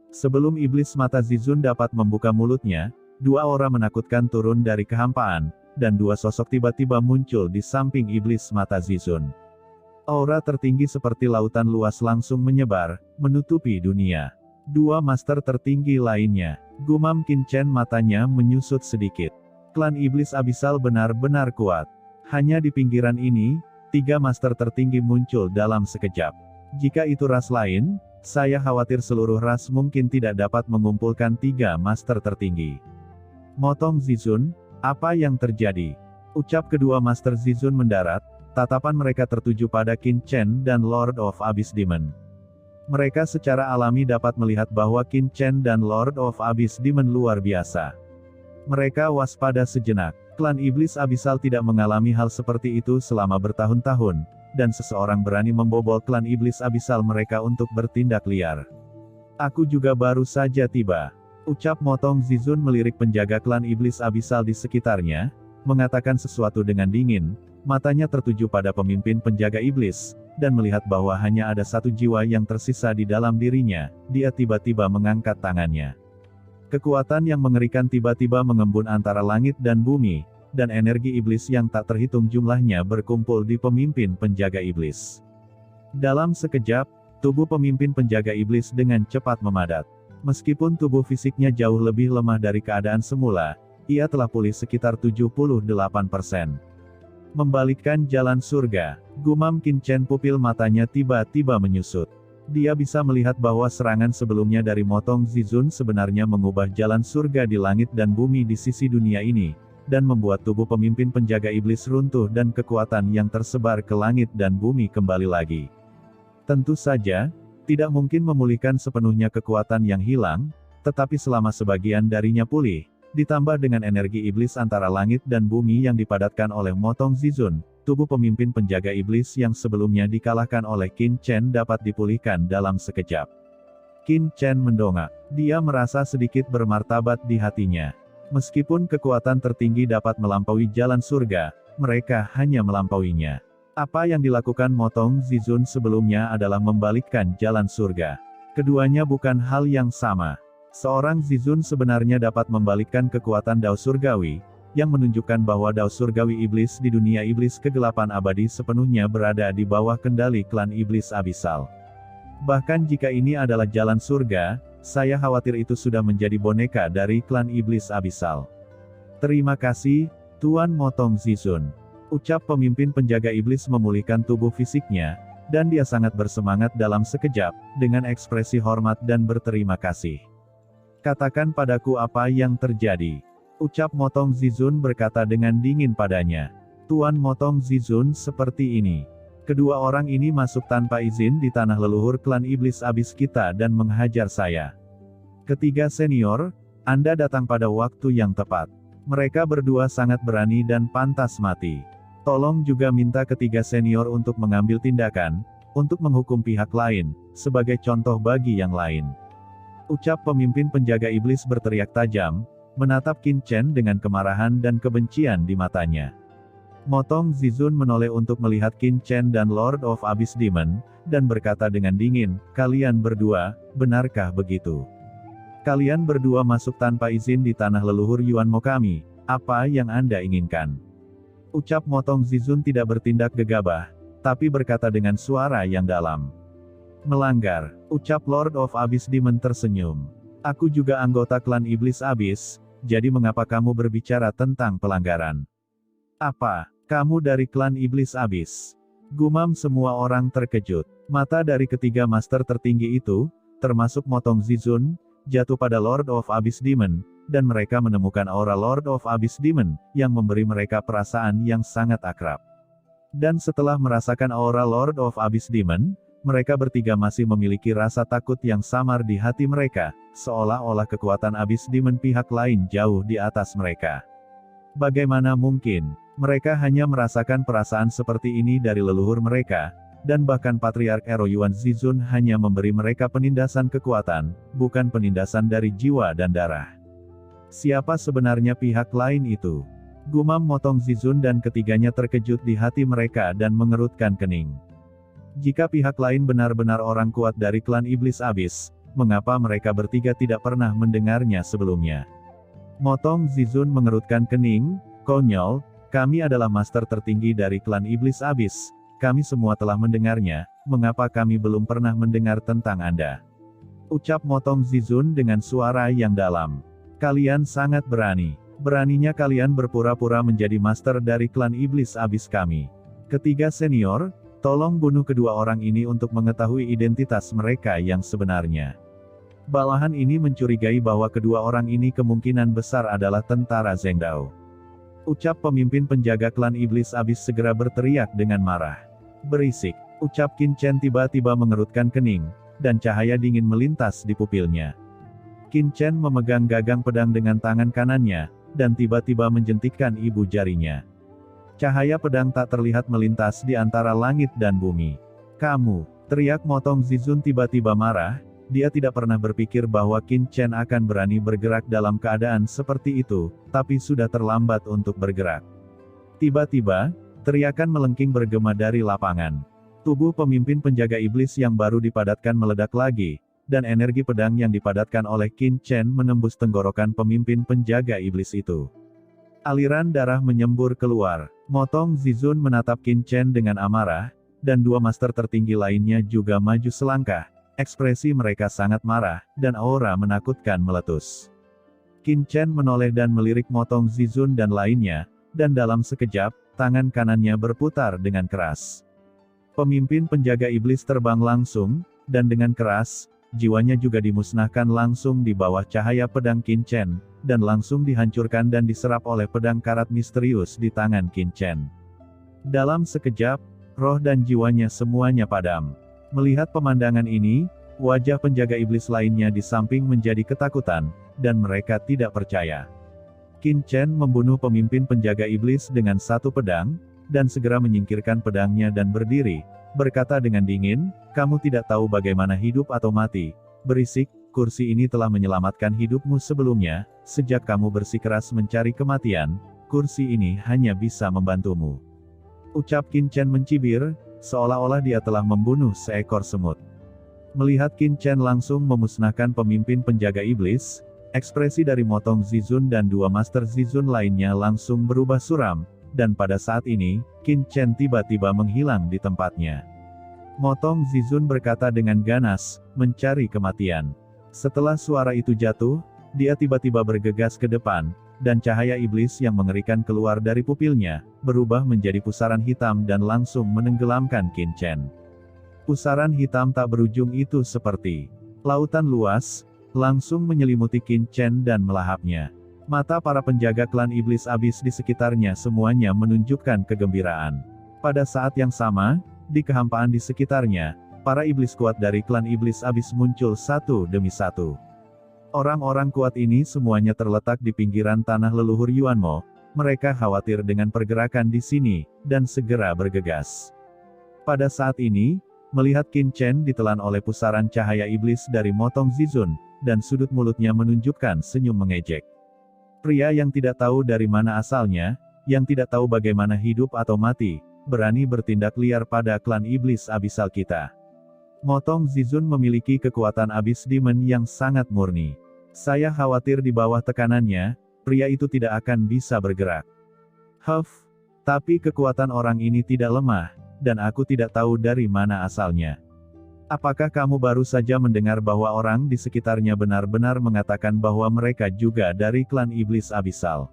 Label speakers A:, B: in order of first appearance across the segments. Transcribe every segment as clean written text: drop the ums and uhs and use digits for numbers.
A: Sebelum iblis mata Zizun dapat membuka mulutnya, dua aura menakutkan turun dari kehampaan, dan dua sosok tiba-tiba muncul di samping iblis mata Zizun. Aura tertinggi seperti lautan luas langsung menyebar, menutupi dunia. Dua master tertinggi lainnya, gumam Qin Chen, matanya menyusut sedikit. Klan iblis abisal benar-benar kuat. Hanya di pinggiran ini, tiga master tertinggi muncul dalam sekejap. Jika itu ras lain, saya khawatir seluruh ras mungkin tidak dapat mengumpulkan tiga master tertinggi. Motong Zizun, apa yang terjadi? Ucap kedua master Zizun mendarat, tatapan mereka tertuju pada Qin Chen dan Lord of Abyss Demon. Mereka secara alami dapat melihat bahwa Qin Chen dan Lord of Abyss Demon luar biasa. Mereka waspada sejenak. Klan iblis abisal tidak mengalami hal seperti itu selama bertahun-tahun, dan seseorang berani membobol klan iblis abisal mereka untuk bertindak liar. Aku juga baru saja tiba. Ucap Motong Zizun melirik penjaga klan iblis abisal di sekitarnya, mengatakan sesuatu dengan dingin, matanya tertuju pada pemimpin penjaga iblis, dan melihat bahwa hanya ada satu jiwa yang tersisa di dalam dirinya, dia tiba-tiba mengangkat tangannya. Kekuatan yang mengerikan tiba-tiba mengembun antara langit dan bumi, dan energi iblis yang tak terhitung jumlahnya berkumpul di pemimpin penjaga iblis. Dalam sekejap, tubuh pemimpin penjaga iblis dengan cepat memadat. Meskipun tubuh fisiknya jauh lebih lemah dari keadaan semula, ia telah pulih sekitar 78%. Membalikkan jalan surga, gumam Qin Chen, pupil matanya tiba-tiba menyusut. Dia bisa melihat bahwa serangan sebelumnya dari Motong Zizun sebenarnya mengubah jalan surga di langit dan bumi di sisi dunia ini, dan membuat tubuh pemimpin penjaga iblis runtuh dan kekuatan yang tersebar ke langit dan bumi kembali lagi. Tentu saja, tidak mungkin memulihkan sepenuhnya kekuatan yang hilang, tetapi selama sebagian darinya pulih, ditambah dengan energi iblis antara langit dan bumi yang dipadatkan oleh Motong Zizun, tubuh pemimpin penjaga iblis yang sebelumnya dikalahkan oleh Qin Chen dapat dipulihkan dalam sekejap. Qin Chen mendongak. Dia merasa sedikit bermartabat di hatinya. Meskipun kekuatan tertinggi dapat melampaui jalan surga, mereka hanya melampauinya. Apa yang dilakukan Motong Zizun sebelumnya adalah membalikkan jalan surga. Keduanya bukan hal yang sama. Seorang Zizun sebenarnya dapat membalikkan kekuatan Dao Surgawi, yang menunjukkan bahwa Dao Surgawi iblis di dunia iblis kegelapan abadi sepenuhnya berada di bawah kendali klan iblis abisal. Bahkan jika ini adalah jalan surga, saya khawatir itu sudah menjadi boneka dari klan iblis abisal. Terima kasih, Tuan Motong Zizun. Ucap pemimpin penjaga iblis memulihkan tubuh fisiknya, dan dia sangat bersemangat dalam sekejap, dengan ekspresi hormat dan berterima kasih. Katakan padaku apa yang terjadi. Ucap Motong Zizun berkata dengan dingin padanya. Tuan Motong Zizun, seperti ini. Kedua orang ini masuk tanpa izin di tanah leluhur klan iblis abis kita dan menghajar saya. Ketiga senior, Anda datang pada waktu yang tepat. Mereka berdua sangat berani dan pantas mati. Tolong juga minta ketiga senior untuk mengambil tindakan, untuk menghukum pihak lain, sebagai contoh bagi yang lain. Ucap pemimpin penjaga iblis berteriak tajam, menatap Qin Chen dengan kemarahan dan kebencian di matanya. Motong Zizun menoleh untuk melihat Qin Chen dan Lord of Abyss Demon, dan berkata dengan dingin, kalian berdua, benarkah begitu? Kalian berdua masuk tanpa izin di tanah leluhur Yuan Mokami, apa yang Anda inginkan? Ucap Motong Zizun tidak bertindak gegabah, tapi berkata dengan suara yang dalam. Melanggar, ucap Lord of Abyss Demon tersenyum. Aku juga anggota klan iblis abis, jadi mengapa kamu berbicara tentang pelanggaran? Apa, kamu dari klan iblis abis? Gumam semua orang terkejut. Mata dari ketiga master tertinggi itu, termasuk Motong Zizun, jatuh pada Lord of Abyss Demon, dan mereka menemukan aura Lord of Abyss Demon, yang memberi mereka perasaan yang sangat akrab. Dan setelah merasakan aura Lord of Abyss Demon, mereka bertiga masih memiliki rasa takut yang samar di hati mereka, seolah-olah kekuatan Abyss Demon pihak lain jauh di atas mereka. Bagaimana mungkin? Mereka hanya merasakan perasaan seperti ini dari leluhur mereka, dan bahkan Patriark Ero Yuan Zizun hanya memberi mereka penindasan kekuatan, bukan penindasan dari jiwa dan darah. Siapa sebenarnya pihak lain itu? Gumam Motong Zizun dan ketiganya terkejut di hati mereka dan mengerutkan kening. Jika pihak lain benar-benar orang kuat dari klan iblis abis, mengapa mereka bertiga tidak pernah mendengarnya sebelumnya? Motong Zizun mengerutkan kening, konyol, kami adalah master tertinggi dari klan Iblis Abis. Kami semua telah mendengarnya, mengapa kami belum pernah mendengar tentang Anda? Ucap Motong Zizun dengan suara yang dalam. Kalian sangat berani. Beraninya kalian berpura-pura menjadi master dari klan Iblis Abis kami. Ketiga senior, tolong bunuh kedua orang ini untuk mengetahui identitas mereka yang sebenarnya. Bawahan ini mencurigai bahwa kedua orang ini kemungkinan besar adalah tentara Zhengdao. Ucap pemimpin penjaga klan Iblis Abis segera berteriak dengan marah. Berisik, ucap Qin Chen tiba-tiba mengerutkan kening, dan cahaya dingin melintas di pupilnya. Qin Chen memegang gagang pedang dengan tangan kanannya, dan tiba-tiba menjentikkan ibu jarinya. Cahaya pedang tak terlihat melintas di antara langit dan bumi. Kamu, teriak Motong Zizun tiba-tiba marah. Dia tidak pernah berpikir bahwa Qin Chen akan berani bergerak dalam keadaan seperti itu, tapi sudah terlambat untuk bergerak. Tiba-tiba, teriakan melengking bergema dari lapangan. Tubuh pemimpin penjaga iblis yang baru dipadatkan meledak lagi, dan energi pedang yang dipadatkan oleh Qin Chen menembus tenggorokan pemimpin penjaga iblis itu. Aliran darah menyembur keluar. Motong Zizun menatap Qin Chen dengan amarah, dan dua master tertinggi lainnya juga maju selangkah. Ekspresi mereka sangat marah, dan aura menakutkan meletus. Qin Chen menoleh dan melirik Motong Zizun dan lainnya, dan dalam sekejap, tangan kanannya berputar dengan keras. Pemimpin penjaga iblis terbang langsung, dan dengan keras, jiwanya juga dimusnahkan langsung di bawah cahaya pedang Qin Chen, dan langsung dihancurkan dan diserap oleh pedang karat misterius di tangan Qin Chen. Dalam sekejap, roh dan jiwanya semuanya padam. Melihat pemandangan ini, wajah penjaga iblis lainnya di samping menjadi ketakutan, dan mereka tidak percaya. Qin Chen membunuh pemimpin penjaga iblis dengan satu pedang, dan segera menyingkirkan pedangnya dan berdiri, berkata dengan dingin, kamu tidak tahu bagaimana hidup atau mati. Berisik, kursi ini telah menyelamatkan hidupmu sebelumnya, sejak kamu bersikeras mencari kematian, kursi ini hanya bisa membantumu. Ucap Qin Chen mencibir, seolah-olah dia telah membunuh seekor semut. Melihat Qin Chen langsung memusnahkan pemimpin penjaga iblis, ekspresi dari Motong Zizun dan dua master Zizun lainnya langsung berubah suram, dan pada saat ini, Qin Chen tiba-tiba menghilang di tempatnya. Motong Zizun berkata dengan ganas, mencari kematian. Setelah suara itu jatuh, dia tiba-tiba bergegas ke depan, dan cahaya iblis yang mengerikan keluar dari pupilnya, berubah menjadi pusaran hitam dan langsung menenggelamkan Qin Chen. Pusaran hitam tak berujung itu seperti lautan luas, langsung menyelimuti Qin Chen dan melahapnya. Mata para penjaga klan iblis abis di sekitarnya semuanya menunjukkan kegembiraan. Pada saat yang sama, di kehampaan di sekitarnya, para iblis kuat dari klan iblis abis muncul satu demi satu. Orang-orang kuat ini semuanya terletak di pinggiran tanah leluhur Yuanmo. Mereka khawatir dengan pergerakan di sini, dan segera bergegas. Pada saat ini, melihat Qin Chen ditelan oleh pusaran cahaya iblis dari Motong Zizun, dan sudut mulutnya menunjukkan senyum mengejek. Pria yang tidak tahu dari mana asalnya, yang tidak tahu bagaimana hidup atau mati, berani bertindak liar pada klan iblis abisal kita. Motong Zizun memiliki kekuatan abis demon yang sangat murni. Saya khawatir di bawah tekanannya, pria itu tidak akan bisa bergerak. Tapi kekuatan orang ini tidak lemah, dan aku tidak tahu dari mana asalnya. Apakah kamu baru saja mendengar bahwa orang di sekitarnya benar-benar mengatakan bahwa mereka juga dari klan iblis abisal?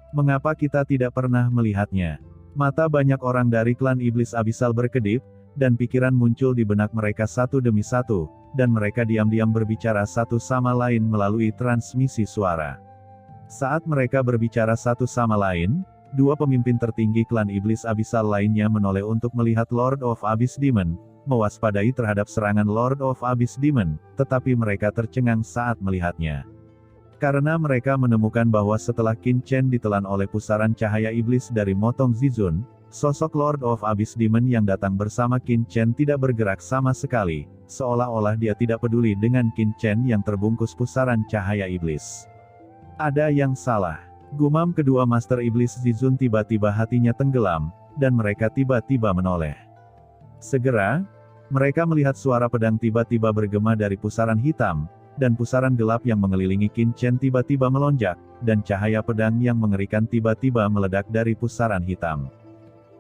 A: Mengapa kita tidak pernah melihatnya? Mata banyak orang dari klan iblis abisal berkedip, dan pikiran muncul di benak mereka satu demi satu, dan mereka diam-diam berbicara satu sama lain melalui transmisi suara. Saat mereka berbicara satu sama lain, dua pemimpin tertinggi klan iblis abisal lainnya menoleh untuk melihat Lord of Abyss Demon, mewaspadai terhadap serangan Lord of Abyss Demon, tetapi mereka tercengang saat melihatnya. Karena mereka menemukan bahwa setelah Qin Chen ditelan oleh pusaran cahaya iblis dari Motong Zizun, sosok Lord of Abyss Demon yang datang bersama Qin Chen tidak bergerak sama sekali, seolah-olah dia tidak peduli dengan Qin Chen yang terbungkus pusaran cahaya iblis. Ada yang salah. Gumam kedua Master Iblis Zizun tiba-tiba hatinya tenggelam, dan mereka tiba-tiba menoleh. Segera, Mereka melihat suara pedang tiba-tiba bergema dari pusaran hitam, dan pusaran gelap yang mengelilingi Qin Chen tiba-tiba melonjak, dan cahaya pedang yang mengerikan tiba-tiba meledak dari pusaran hitam.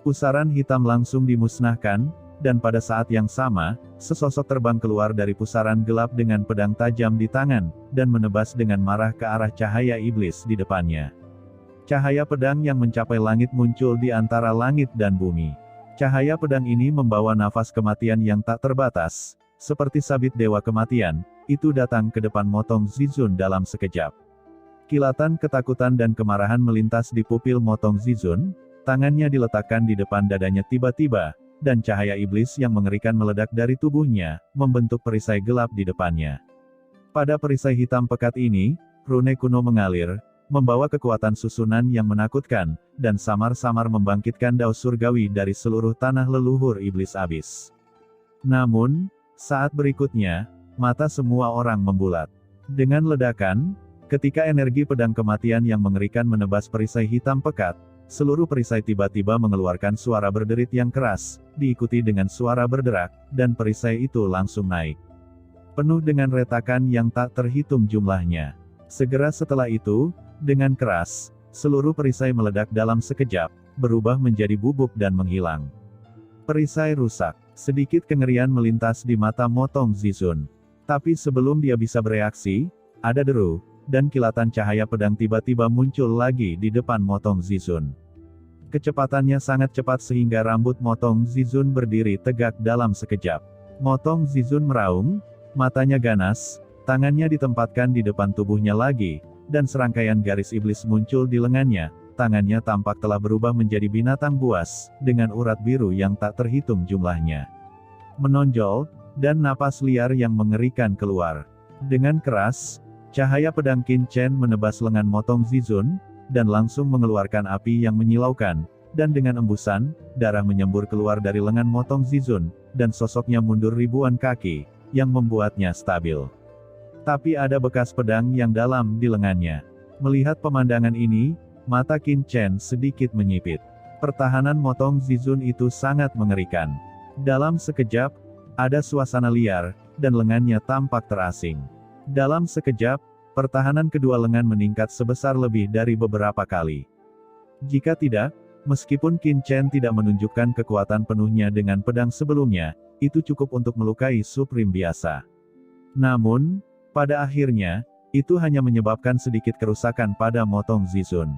A: Pusaran hitam langsung dimusnahkan, dan pada saat yang sama, sesosok terbang keluar dari pusaran gelap dengan pedang tajam di tangan, dan menebas dengan marah ke arah cahaya iblis di depannya. Cahaya pedang yang mencapai langit muncul di antara langit dan bumi. Cahaya pedang ini membawa nafas kematian yang tak terbatas, seperti sabit dewa kematian, itu datang ke depan Motong Zizun dalam sekejap. Kilatan ketakutan dan kemarahan melintas di pupil Motong Zizun, tangannya diletakkan di depan dadanya tiba-tiba, dan cahaya iblis yang mengerikan meledak dari tubuhnya, membentuk perisai gelap di depannya. Pada perisai hitam pekat ini, rune kuno mengalir, membawa kekuatan susunan yang menakutkan, dan samar-samar membangkitkan dao surgawi dari seluruh tanah leluhur iblis abis. Namun, saat berikutnya, mata semua orang membulat. Dengan ledakan, ketika energi pedang kematian yang mengerikan menebas perisai hitam pekat, seluruh perisai tiba-tiba mengeluarkan suara berderit yang keras, diikuti dengan suara berderak, dan perisai itu langsung naik. Penuh dengan retakan yang tak terhitung jumlahnya. Segera setelah itu, dengan keras, seluruh perisai meledak dalam sekejap, berubah menjadi bubuk dan menghilang. Perisai rusak. Sedikit kengerian melintas di mata Motong Zizun. Tapi sebelum dia bisa bereaksi, ada deru, dan kilatan cahaya pedang tiba-tiba muncul lagi di depan Motong Zizun. Kecepatannya sangat cepat sehingga rambut Motong Zizun berdiri tegak dalam sekejap. Motong Zizun meraung, matanya ganas, tangannya ditempatkan di depan tubuhnya lagi, dan serangkaian garis iblis muncul di lengannya. Tangannya tampak telah berubah menjadi binatang buas, dengan urat biru yang tak terhitung jumlahnya. Menonjol, dan napas liar yang mengerikan keluar. Dengan keras, cahaya pedang Qin Chen menebas lengan Motong Zizun, dan langsung mengeluarkan api yang menyilaukan, dan dengan embusan, darah menyembur keluar dari lengan Motong Zizun, dan sosoknya mundur ribuan kaki, yang membuatnya stabil. Tapi ada bekas pedang yang dalam di lengannya. Melihat pemandangan ini, mata Qin Chen sedikit menyipit. Pertahanan Motong Zizun itu sangat mengerikan. Dalam sekejap, ada suasana liar, dan lengannya tampak terasing. Dalam sekejap, pertahanan kedua lengan meningkat sebesar lebih dari beberapa kali. Jika tidak, meskipun Qin Chen tidak menunjukkan kekuatan penuhnya dengan pedang sebelumnya, itu cukup untuk melukai Supreme biasa. Namun, pada akhirnya, itu hanya menyebabkan sedikit kerusakan pada Motong Zizun.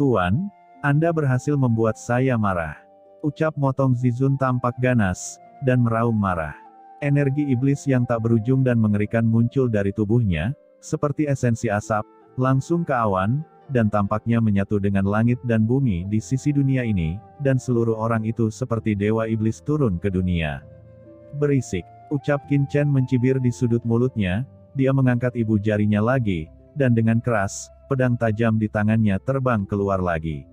A: "Tuan, Anda berhasil membuat saya marah," ucap Motong Zizun tampak ganas, dan meraung marah. Energi iblis yang tak berujung dan mengerikan muncul dari tubuhnya, seperti esensi asap, langsung ke awan, dan tampaknya menyatu dengan langit dan bumi di sisi dunia ini, dan seluruh orang itu seperti dewa iblis turun ke dunia. "Berisik," ucap Qin Chen mencibir di sudut mulutnya, dia mengangkat ibu jarinya lagi, dan dengan keras, pedang tajam di tangannya terbang keluar lagi.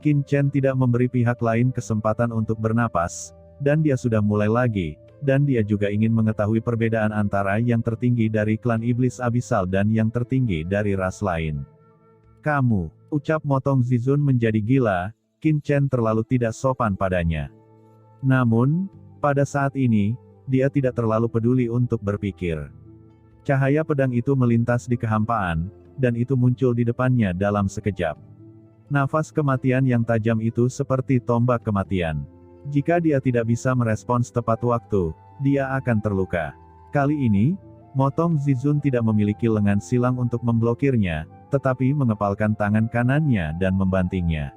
A: Qin Chen tidak memberi pihak lain kesempatan untuk bernapas, dan dia sudah mulai lagi, dan dia juga ingin mengetahui perbedaan antara yang tertinggi dari klan iblis abisal dan yang tertinggi dari ras lain. "Kamu," ucap Motong Zizun menjadi gila, Qin Chen terlalu tidak sopan padanya. Namun, pada saat ini, dia tidak terlalu peduli untuk berpikir. Cahaya pedang itu melintas di kehampaan, dan itu muncul di depannya dalam sekejap. Nafas kematian yang tajam itu seperti tombak kematian. Jika dia tidak bisa merespons tepat waktu, dia akan terluka. Kali ini, Motong Zizun tidak memiliki lengan silang untuk memblokirnya, tetapi mengepalkan tangan kanannya dan membantingnya.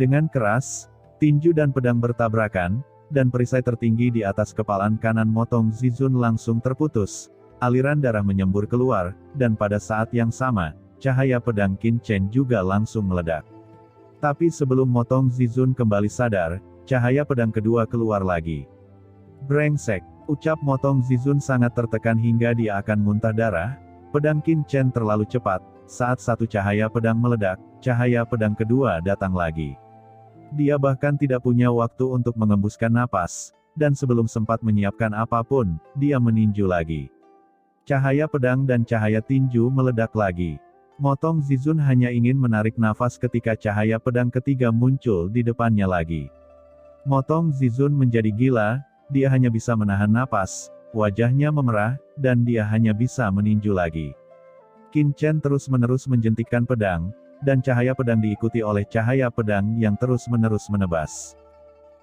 A: Dengan keras, tinju dan pedang bertabrakan, dan perisai tertinggi di atas kepalan kanan Motong Zizun langsung terputus. Aliran darah menyembur keluar, dan pada saat yang sama, cahaya pedang Qin Chen juga langsung meledak. Tapi sebelum Motong Zizun kembali sadar, cahaya pedang kedua keluar lagi. "Brengsek," ucap Motong Zizun sangat tertekan hingga dia akan muntah darah. Pedang Qin Chen terlalu cepat, saat satu cahaya pedang meledak, cahaya pedang kedua datang lagi. Dia bahkan tidak punya waktu untuk mengembuskan napas, dan sebelum sempat menyiapkan apapun, dia meninju lagi. Cahaya pedang dan cahaya tinju meledak lagi. Motong Zizun hanya ingin menarik nafas ketika cahaya pedang ketiga muncul di depannya lagi. Motong Zizun menjadi gila, dia hanya bisa menahan napas, wajahnya memerah, dan dia hanya bisa meninju lagi. Qin Chen terus-menerus menjentikkan pedang, dan cahaya pedang diikuti oleh cahaya pedang yang terus-menerus menebas.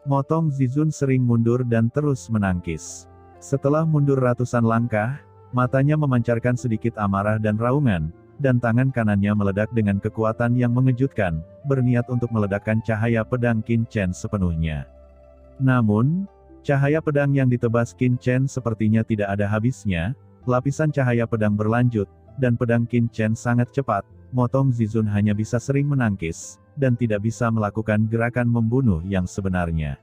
A: Motong Zizun sering mundur dan terus menangkis. Setelah mundur ratusan langkah, matanya memancarkan sedikit amarah dan raungan, dan tangan kanannya meledak dengan kekuatan yang mengejutkan, berniat untuk meledakkan cahaya pedang Qin Chen sepenuhnya. Namun, cahaya pedang yang ditebas Qin Chen sepertinya tidak ada habisnya, lapisan cahaya pedang berlanjut, dan pedang Qin Chen sangat cepat. Motong Zizun hanya bisa sering menangkis, dan tidak bisa melakukan gerakan membunuh yang sebenarnya.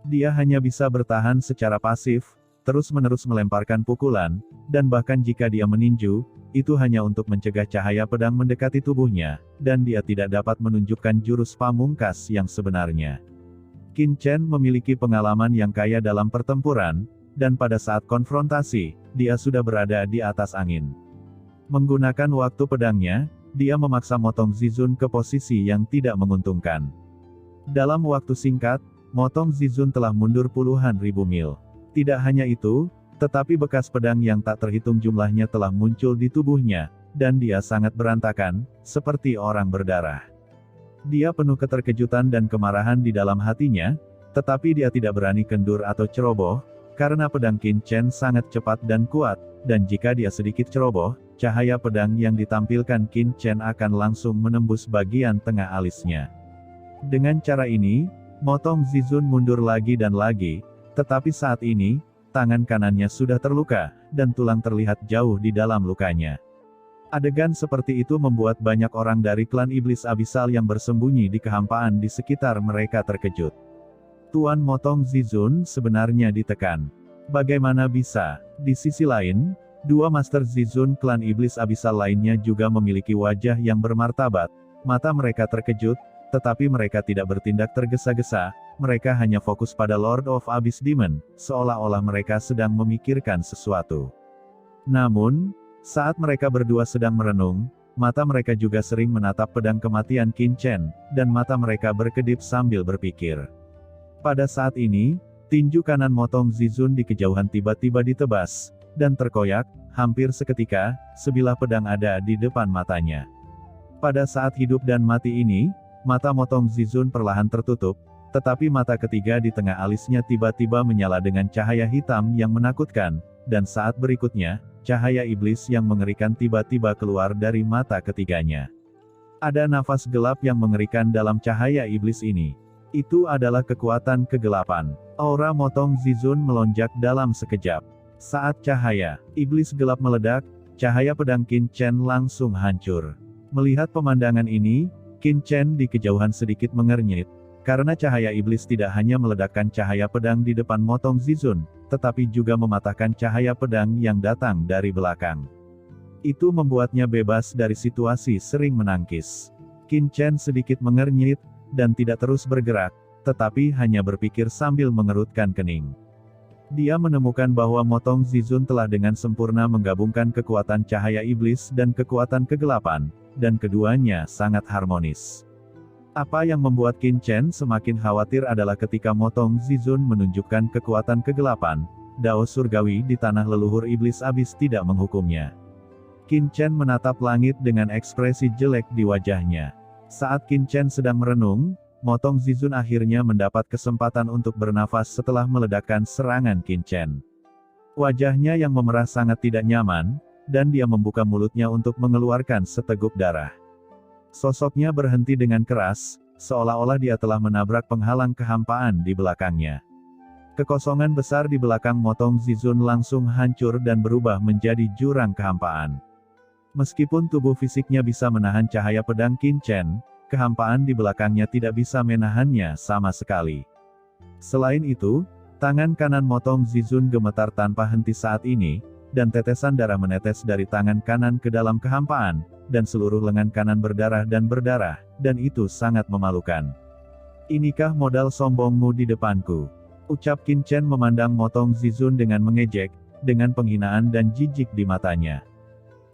A: Dia hanya bisa bertahan secara pasif, terus-menerus melemparkan pukulan, dan bahkan jika dia meninju, itu hanya untuk mencegah cahaya pedang mendekati tubuhnya, dan dia tidak dapat menunjukkan jurus pamungkas yang sebenarnya. Qin Chen memiliki pengalaman yang kaya dalam pertempuran, dan pada saat konfrontasi, dia sudah berada di atas angin. Menggunakan waktu pedangnya, dia memaksa Motong Zizun ke posisi yang tidak menguntungkan. Dalam waktu singkat, Motong Zizun telah mundur puluhan ribu mil. Tidak hanya itu, tetapi bekas pedang yang tak terhitung jumlahnya telah muncul di tubuhnya, dan dia sangat berantakan, seperti orang berdarah. Dia penuh keterkejutan dan kemarahan di dalam hatinya, tetapi dia tidak berani kendur atau ceroboh, karena pedang Qin Chen sangat cepat dan kuat, dan jika dia sedikit ceroboh, cahaya pedang yang ditampilkan Qin Chen akan langsung menembus bagian tengah alisnya. Dengan cara ini, Motong Zizun mundur lagi dan lagi, tetapi saat ini, tangan kanannya sudah terluka, dan tulang terlihat jauh di dalam lukanya. Adegan seperti itu membuat banyak orang dari klan Iblis Abisal yang bersembunyi di kehampaan di sekitar mereka terkejut. Tuan Motong Zizun sebenarnya ditekan. Bagaimana bisa? Di sisi lain, dua Master Zizun klan Iblis Abisal lainnya juga memiliki wajah yang bermartabat. Mata mereka terkejut, tetapi mereka tidak bertindak tergesa-gesa, mereka hanya fokus pada Lord of Abyss Demon, seolah-olah mereka sedang memikirkan sesuatu. Namun, saat mereka berdua sedang merenung, mata mereka juga sering menatap pedang kematian Qin Chen, dan mata mereka berkedip sambil berpikir. Pada saat ini, tinju kanan Motong Zizun di kejauhan tiba-tiba ditebas, dan terkoyak, hampir seketika, sebilah pedang ada di depan matanya. Pada saat hidup dan mati ini, mata Motong Zizun perlahan tertutup, tetapi mata ketiga di tengah alisnya tiba-tiba menyala dengan cahaya hitam yang menakutkan, dan saat berikutnya, cahaya iblis yang mengerikan tiba-tiba keluar dari mata ketiganya. Ada nafas gelap yang mengerikan dalam cahaya iblis ini. Itu adalah kekuatan kegelapan. Aura Motong Zizun melonjak dalam sekejap. Saat cahaya iblis gelap meledak, cahaya pedang Qin Chen langsung hancur. Melihat pemandangan ini, Qin Chen di kejauhan sedikit mengernyit, karena cahaya iblis tidak hanya meledakkan cahaya pedang di depan Motong Zizun, tetapi juga mematahkan cahaya pedang yang datang dari belakang. Itu membuatnya bebas dari situasi sering menangkis. Qin Chen sedikit mengernyit, dan tidak terus bergerak, tetapi hanya berpikir sambil mengerutkan kening. Dia menemukan bahwa Motong Zizun telah dengan sempurna menggabungkan kekuatan cahaya iblis dan kekuatan kegelapan, dan keduanya sangat harmonis. Apa yang membuat Qin Chen semakin khawatir adalah ketika Motong Zizun menunjukkan kekuatan kegelapan, Dao Surgawi di tanah leluhur iblis abis tidak menghukumnya. Qin Chen menatap langit dengan ekspresi jelek di wajahnya. Saat Qin Chen sedang merenung, Motong Zizun akhirnya mendapat kesempatan untuk bernafas setelah meledakkan serangan Qin Chen. Wajahnya yang memerah sangat tidak nyaman, dan dia membuka mulutnya untuk mengeluarkan seteguk darah. Sosoknya berhenti dengan keras, seolah-olah dia telah menabrak penghalang kehampaan di belakangnya. Kekosongan besar di belakang Motong Zizun langsung hancur dan berubah menjadi jurang kehampaan. Meskipun tubuh fisiknya bisa menahan cahaya pedang Qin Chen, kehampaan di belakangnya tidak bisa menahannya sama sekali. Selain itu, tangan kanan Motong Zizun gemetar tanpa henti saat ini, dan tetesan darah menetes dari tangan kanan ke dalam kehampaan, dan seluruh lengan kanan berdarah, dan itu sangat memalukan. Inikah modal sombongmu di depanku? Ucap Qin Chen memandang Motong Zizun dengan mengejek, dengan penghinaan dan jijik di matanya.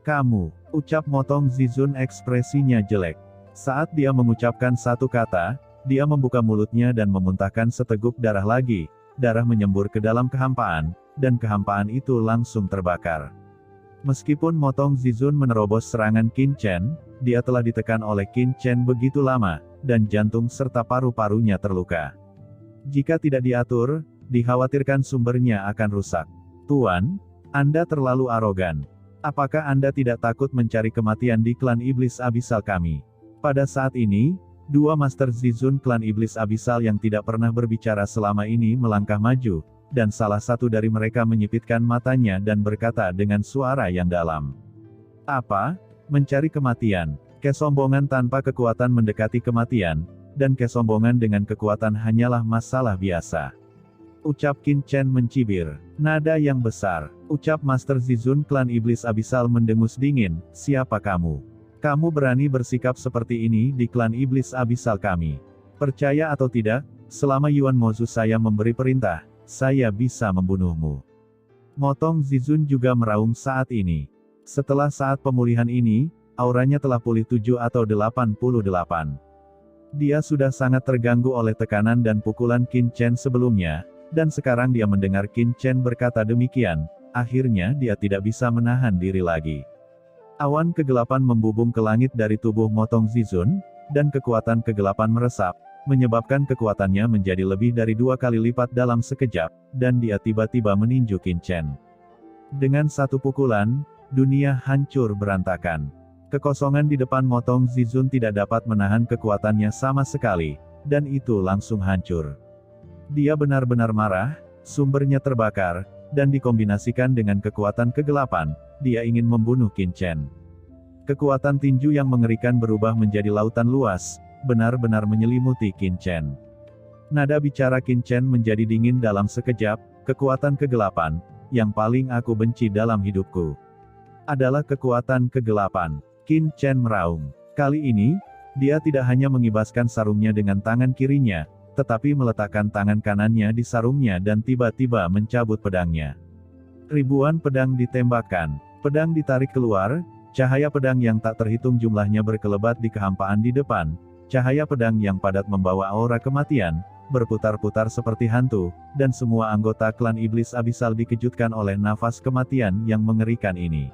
A: Kamu, ucap Motong Zizun ekspresinya jelek. Saat dia mengucapkan satu kata, dia membuka mulutnya dan memuntahkan seteguk darah lagi, darah menyembur ke dalam kehampaan, dan kehampaan itu langsung terbakar. Meskipun Motong Zizun menerobos serangan Qin Chen, dia telah ditekan oleh Qin Chen begitu lama, dan jantung serta paru-parunya terluka. Jika tidak diatur, dikhawatirkan sumbernya akan rusak. Tuan, Anda terlalu arogan. Apakah Anda tidak takut mencari kematian di klan iblis abisal kami? Pada saat ini, dua Master Zizun klan iblis abisal yang tidak pernah berbicara selama ini melangkah maju, dan salah satu dari mereka menyipitkan matanya dan berkata dengan suara yang dalam. Apa? Mencari kematian? Kesombongan tanpa kekuatan mendekati kematian, dan kesombongan dengan kekuatan hanyalah masalah biasa. Ucap Qin Chen mencibir. Nada yang besar. Ucap Master Zizun klan iblis abisal mendengus dingin, siapa kamu? Kamu berani bersikap seperti ini di klan iblis abisal kami? Percaya atau tidak, selama Yuan Mozu saya memberi perintah, saya bisa membunuhmu. Motong Zizun juga meraung saat ini. Setelah saat pemulihan ini, auranya telah pulih 7 atau 88. Dia sudah sangat terganggu oleh tekanan dan pukulan Qin Chen sebelumnya, dan sekarang dia mendengar Qin Chen berkata demikian, akhirnya dia tidak bisa menahan diri lagi. Awan kegelapan membubung ke langit dari tubuh Motong Zizun, dan kekuatan kegelapan meresap, menyebabkan kekuatannya menjadi lebih dari 2 kali lipat dalam sekejap, dan dia tiba-tiba meninju Qin Chen. Dengan satu pukulan, dunia hancur berantakan. Kekosongan di depan Motong Zizun tidak dapat menahan kekuatannya sama sekali, dan itu langsung hancur. Dia benar-benar marah, sumbernya terbakar, dan dikombinasikan dengan kekuatan kegelapan, dia ingin membunuh Qin Chen. Kekuatan tinju yang mengerikan berubah menjadi lautan luas, benar-benar menyelimuti Qin Chen. Nada bicara Qin Chen menjadi dingin dalam sekejap, kekuatan kegelapan, yang paling aku benci dalam hidupku, adalah kekuatan kegelapan. Qin Chen meraung. Kali ini, dia tidak hanya mengibaskan sarungnya dengan tangan kirinya, tetapi meletakkan tangan kanannya di sarungnya dan tiba-tiba mencabut pedangnya. Ribuan pedang ditembakkan, pedang ditarik keluar, cahaya pedang yang tak terhitung jumlahnya berkelebat di kehampaan di depan. Cahaya pedang yang padat membawa aura kematian, berputar-putar seperti hantu, dan semua anggota klan iblis abisal dikejutkan oleh nafas kematian yang mengerikan ini.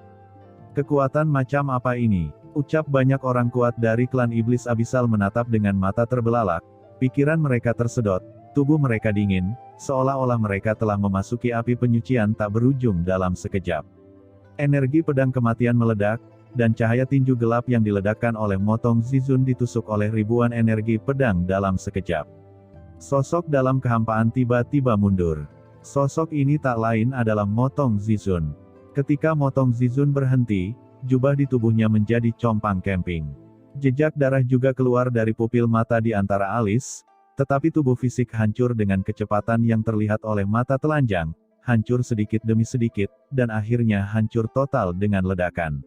A: Kekuatan macam apa ini? Ucap banyak orang kuat dari klan iblis abisal menatap dengan mata terbelalak, pikiran mereka tersedot, tubuh mereka dingin, seolah-olah mereka telah memasuki api penyucian tak berujung dalam sekejap. Energi pedang kematian meledak, dan cahaya tinju gelap yang diledakkan oleh Motong Zizun ditusuk oleh ribuan energi pedang dalam sekejap. Sosok dalam kehampaan tiba-tiba mundur. Sosok ini tak lain adalah Motong Zizun. Ketika Motong Zizun berhenti, jubah di tubuhnya menjadi compang camping. Jejak darah juga keluar dari pupil mata di antara alis, tetapi tubuh fisik hancur dengan kecepatan yang terlihat oleh mata telanjang, hancur sedikit demi sedikit, dan akhirnya hancur total dengan ledakan.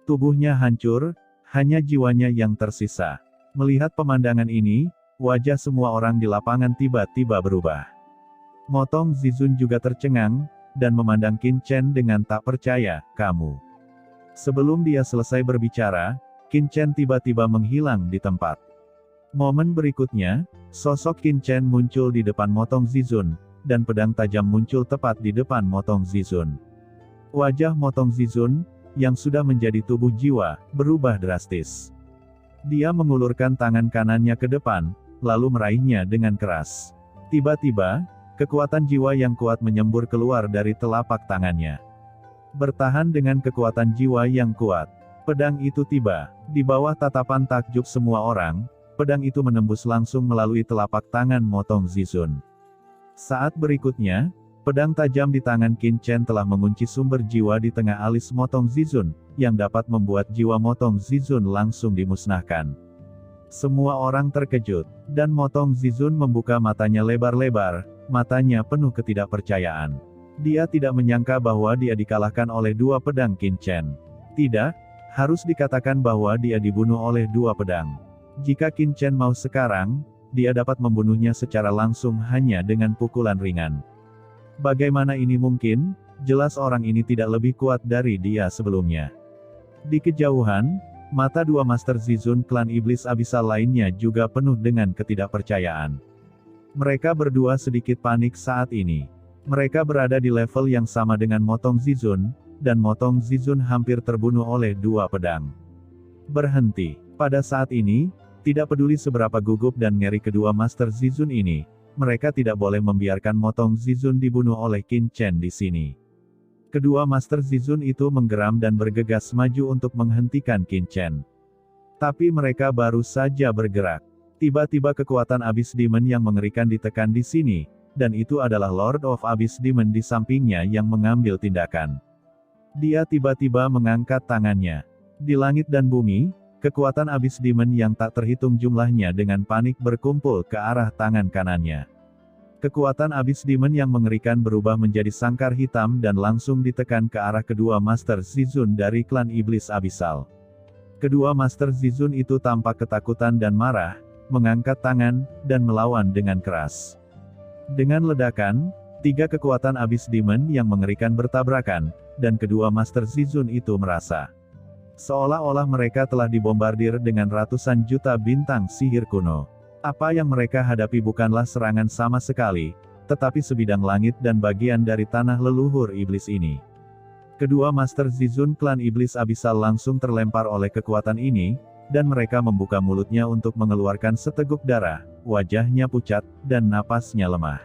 A: Tubuhnya hancur, hanya jiwanya yang tersisa. Melihat pemandangan ini, wajah semua orang di lapangan tiba-tiba berubah. Motong Zizun juga tercengang, dan memandang Qin Chen dengan tak percaya, kamu. Sebelum dia selesai berbicara, Qin Chen tiba-tiba menghilang di tempat. Momen berikutnya, sosok Qin Chen muncul di depan Motong Zizun, dan pedang tajam muncul tepat di depan Motong Zizun. Wajah Motong Zizun, yang sudah menjadi tubuh jiwa, berubah drastis. Dia mengulurkan tangan kanannya ke depan, lalu meraihnya dengan keras. Tiba-tiba, kekuatan jiwa yang kuat menyembur keluar dari telapak tangannya. Bertahan dengan kekuatan jiwa yang kuat, pedang itu tiba. Di bawah tatapan takjub semua orang, pedang itu menembus langsung melalui telapak tangan Motong Zizun. Saat berikutnya, pedang tajam di tangan Qin Chen telah mengunci sumber jiwa di tengah alis Motong Zizun, yang dapat membuat jiwa Motong Zizun langsung dimusnahkan. Semua orang terkejut, dan Motong Zizun membuka matanya lebar-lebar, matanya penuh ketidakpercayaan. Dia tidak menyangka bahwa dia dikalahkan oleh dua pedang Qin Chen. Tidak, harus dikatakan bahwa dia dibunuh oleh dua pedang. Jika Qin Chen mau sekarang, dia dapat membunuhnya secara langsung hanya dengan pukulan ringan. Bagaimana ini mungkin? Jelas orang ini tidak lebih kuat dari dia sebelumnya. Di kejauhan, mata dua Master Zizun klan iblis abisal lainnya juga penuh dengan ketidakpercayaan. Mereka berdua sedikit panik saat ini. Mereka berada di level yang sama dengan Motong Zizun, dan Motong Zizun hampir terbunuh oleh dua pedang. Berhenti. Pada saat ini, tidak peduli seberapa gugup dan ngeri kedua Master Zizun ini, mereka tidak boleh membiarkan Motong Zizun dibunuh oleh Qin Chen di sini. Kedua Master Zizun itu menggeram dan bergegas maju untuk menghentikan Qin Chen. Tapi mereka baru saja bergerak. Tiba-tiba kekuatan Abyss Demon yang mengerikan ditekan di sini, dan itu adalah Lord of Abyss Demon di sampingnya yang mengambil tindakan. Dia tiba-tiba mengangkat tangannya. Di langit dan bumi, kekuatan Abyss Demon yang tak terhitung jumlahnya dengan panik berkumpul ke arah tangan kanannya. Kekuatan Abyss Demon yang mengerikan berubah menjadi sangkar hitam dan langsung ditekan ke arah kedua Master Zizun dari klan Iblis Abyssal. Kedua Master Zizun itu tampak ketakutan dan marah, mengangkat tangan, dan melawan dengan keras. Dengan ledakan, tiga kekuatan Abyss Demon yang mengerikan bertabrakan, dan kedua Master Zizun itu merasa seolah-olah mereka telah dibombardir dengan ratusan juta bintang sihir kuno. Apa yang mereka hadapi bukanlah serangan sama sekali, tetapi sebidang langit dan bagian dari tanah leluhur iblis ini. Kedua Master Zizun klan Iblis Abyssal langsung terlempar oleh kekuatan ini, dan mereka membuka mulutnya untuk mengeluarkan seteguk darah, wajahnya pucat, dan napasnya lemah.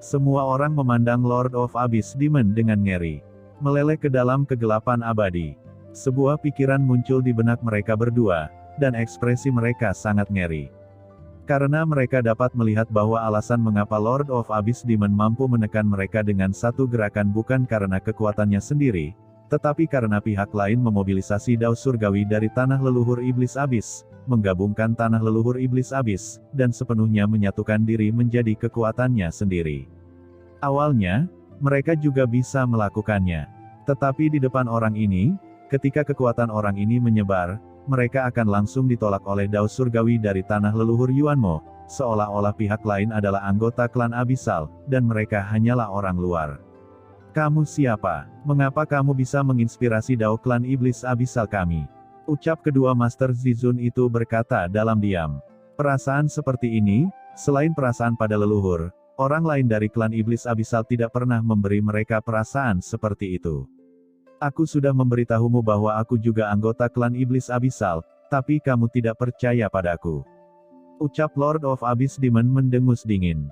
A: Semua orang memandang Lord of Abyss Demon dengan ngeri. Meleleh ke dalam kegelapan abadi. Sebuah pikiran muncul di benak mereka berdua, dan ekspresi mereka sangat ngeri. Karena mereka dapat melihat bahwa alasan mengapa Lord of Abyss Demon mampu menekan mereka dengan satu gerakan bukan karena kekuatannya sendiri, tetapi karena pihak lain memobilisasi Dao Surgawi dari tanah leluhur Iblis Abyss, menggabungkan tanah leluhur Iblis Abyss, dan sepenuhnya menyatukan diri menjadi kekuatannya sendiri. Awalnya, mereka juga bisa melakukannya. Tetapi di depan orang ini, ketika kekuatan orang ini menyebar, mereka akan langsung ditolak oleh Dao Surgawi dari tanah leluhur Yuanmo, seolah-olah pihak lain adalah anggota klan Abyssal, dan mereka hanyalah orang luar. Kamu siapa? Mengapa kamu bisa menginspirasi Dao klan Iblis Abyssal kami? Ucap kedua Master Zizun itu berkata dalam diam. Perasaan seperti ini, selain perasaan pada leluhur, orang lain dari klan Iblis Abyssal tidak pernah memberi mereka perasaan seperti itu. Aku sudah memberitahumu bahwa aku juga anggota klan Iblis Abyssal, tapi kamu tidak percaya padaku. Ucap Lord of Abyss Demon mendengus dingin.